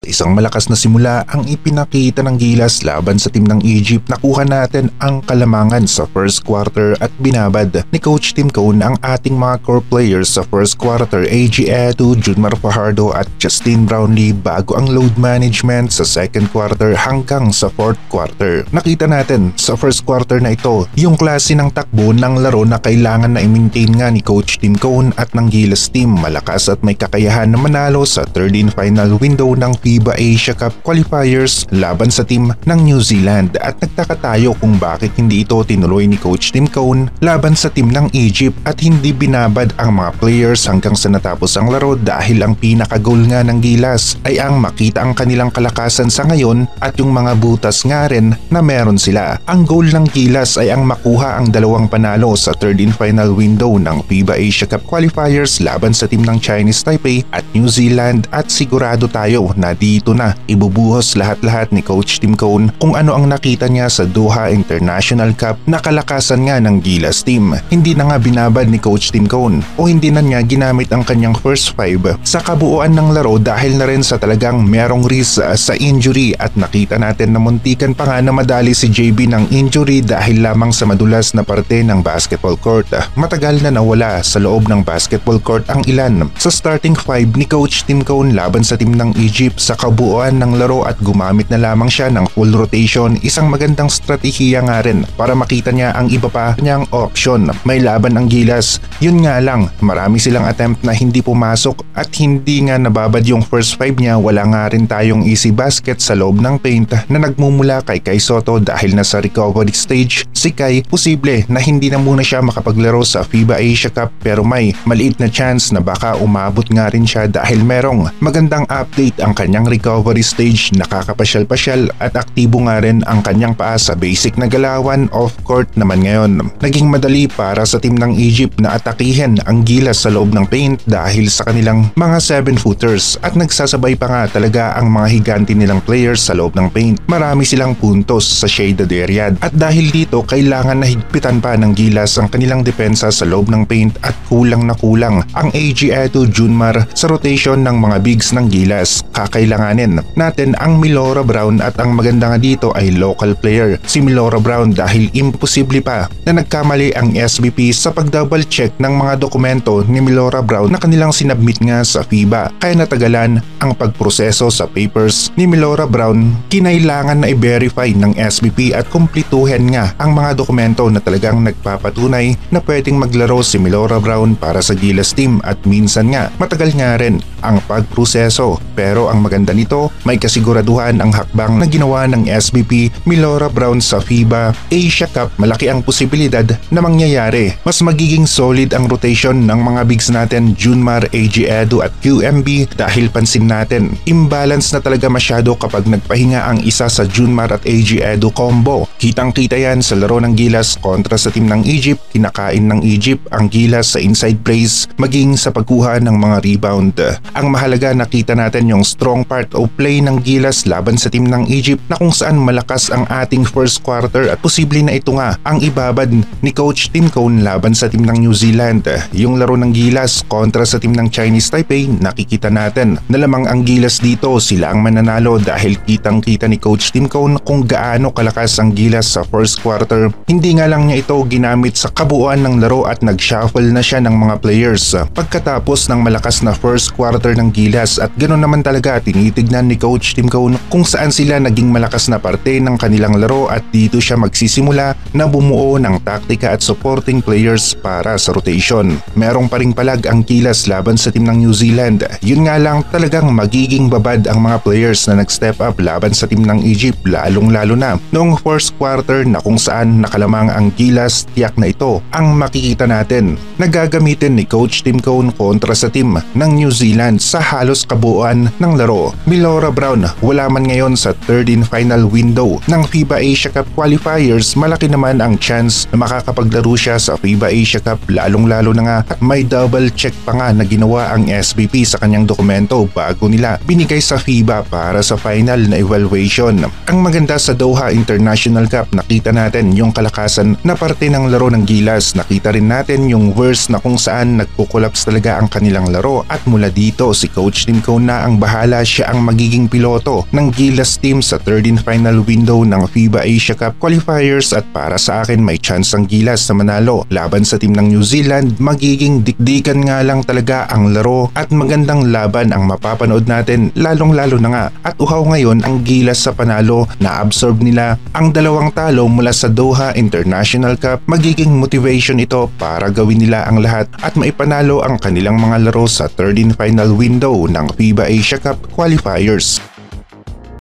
Isang malakas na simula ang ipinakita ng Gilas laban sa team ng Egypt. Nakuha natin ang kalamangan sa first quarter at binabad ni Coach Tim Cone ang ating mga core players sa first quarter, AG Edu, Junmar Fajardo at Justin Brownlee bago ang load management sa second quarter hanggang sa fourth quarter. Nakita natin sa first quarter na ito yung klase ng takbo ng laro na kailangan na i-maintain nga ni Coach Tim Cone at ng Gilas team. Malakas at may kakayahan na manalo sa third and final window ng FIBA Asia Cup qualifiers laban sa team ng New Zealand at nagtaka tayo kung bakit hindi ito tinuloy ni Coach Tim Cone laban sa team ng Egypt at hindi binabad ang mga players hanggang sa natapos ang laro dahil ang pinaka-goal nga ng Gilas ay ang makita ang kanilang kalakasan sa ngayon at yung mga butas nga rin na meron sila. Ang goal ng Gilas ay ang makuha ang dalawang panalo sa third and final window ng FIBA Asia Cup qualifiers laban sa team ng Chinese Taipei at New Zealand at sigurado tayo na dito na ibubuhos lahat-lahat ni Coach Tim Cone kung ano ang nakita niya sa Doha International Cup na kalakasan nga ng Gilas team. Hindi na nga binabad ni Coach Tim Cone o hindi na niya ginamit ang kanyang first five sa kabuuan ng laro dahil na rin sa talagang merong risk sa injury at nakita natin na muntikan pa nga na madali si JB ng injury dahil lamang sa madulas na parte ng basketball court. Matagal na nawala sa loob ng basketball court ang ilan sa starting five ni Coach Tim Cone laban sa team ng Egypt sa kabuuan ng laro at gumamit na lamang siya ng full rotation. Isang magandang strategiya nga rin para makita niya ang iba pa niyang option. May laban ang Gilas, yun nga lang marami silang attempt na hindi pumasok at hindi nga nababad yung first five niya. Wala nga rin tayong easy basket sa loob ng paint na nagmumula kay Kai Sotto dahil nasa recovery stage si Kai. Posible na hindi na muna siya makapaglaro sa FIBA Asia Cup pero may maliit na chance na baka umabot nga rin siya dahil merong magandang update ang kanyang recovery stage. Nakakapasyal-pasyal at aktibo nga rin ang kanyang paa sa basic na galawan. Off court naman ngayon, naging madali para sa team ng Egypt na atakihin ang Gilas sa loob ng paint dahil sa kanilang mga 7-footers at nagsasabay pa nga talaga ang mga higanti nilang players sa loob ng paint. Marami silang puntos sa shaded area at dahil dito kailangan na higpitan pa ng Gilas ang kanilang depensa sa loob ng paint at kulang na kulang ang AG Edu, Junmar sa rotation ng mga bigs ng Gilas. Kakailanganin natin ang Milora Brown at ang maganda nga dito ay local player si Milora Brown dahil imposible pa na nagkamali ang SBP sa pag-double check ng mga dokumento ni Milora Brown na kanilang sinubmit nga sa FIBA kaya natagalan ang pagproseso sa papers ni Milora Brown. Kinailangan na i-verify ng SBP at kumpletuhin nga ang mga dokumento na talagang nagpapatunay na pwedeng maglaro si Milora Brown para sa Gilas team at minsan nga matagal nga rin ang pagproseso pero ang maganda nito may kasiguraduhan ang hakbang na ginawa ng SBP Milora Brown sa FIBA Asia Cup. Malaki ang posibilidad na mangyayari. Mas magiging solid ang rotation ng mga bigs natin Junmar, AG Edu at QMB dahil pansin natin imbalance na talaga masyado kapag nagpahinga ang isa sa Junmar at AG Edu combo. Kitang-kita yan sa laro ng Gilas kontra sa team ng Egypt. Kinakain ng Egypt ang Gilas sa inside plays maging sa pagkuha ng mga rebound. Ang mahalaga nakita natin yung strong part of play ng Gilas laban sa team ng Egypt na kung saan malakas ang ating first quarter at posible na ito nga ang ibabad ni Coach Tim Cone laban sa team ng New Zealand. Yung laro ng Gilas kontra sa team ng Chinese Taipei, nakikita natin na lamang ang Gilas dito sila ang mananalo dahil kitang-kita ni Coach Tim Cone kung gaano kalakas ang Gilas sa first quarter. Hindi nga lang niya ito ginamit sa kabuuan ng laro at nag-shuffle na siya ng mga players pagkatapos ng malakas na first quarter ng Gilas at ganoon naman talaga tinitignan ni Coach Tim Cone kung saan sila naging malakas na parte ng kanilang laro at dito siya magsisimula na bumuo ng taktika at supporting players para sa rotation. Merong pa ring palag ang Gilas laban sa team ng New Zealand. Yun nga lang talagang magiging babad ang mga players na nag-step up laban sa team ng Egypt lalong-lalo na noong first quarter na kung saan nakalamang ang Gilas. Tiyak na ito ang makikita natin na gagamitin ni Coach Tim Cone kontra sa team ng New Zealand sa halos kabuuan ng laro. Milora Brown wala man ngayon sa third and final window ng FIBA Asia Cup qualifiers. Malaki naman ang chance na makakapaglaro siya sa FIBA Asia Cup lalong-lalo na nga at may double check pa nga na ginawa ang SBP sa kanyang dokumento bago nila binigay sa FIBA para sa final na evaluation. Ang maganda sa Doha International Cup, nakita natin natin yung kalakasan na parte ng laro ng Gilas. Nakita rin natin yung verse na kung saan nagko-collapse talaga ang kanilang laro at mula dito si Coach Tim Cone na ang bahala, siya ang magiging piloto ng Gilas team sa third and final window ng FIBA Asia Cup qualifiers at para sa akin may chance ang Gilas na manalo laban sa team ng New Zealand. Magiging dikdikan nga lang talaga ang laro at magandang laban ang mapapanood natin, lalong lalo na nga at uhaw ngayon ang Gilas sa panalo. Na-absorb nila ang dalawang talo mula sa Doha International Cup. Magiging motivation ito para gawin nila ang lahat at maipanalo ang kanilang mga laro sa third and final window ng FIBA Asia Cup qualifiers.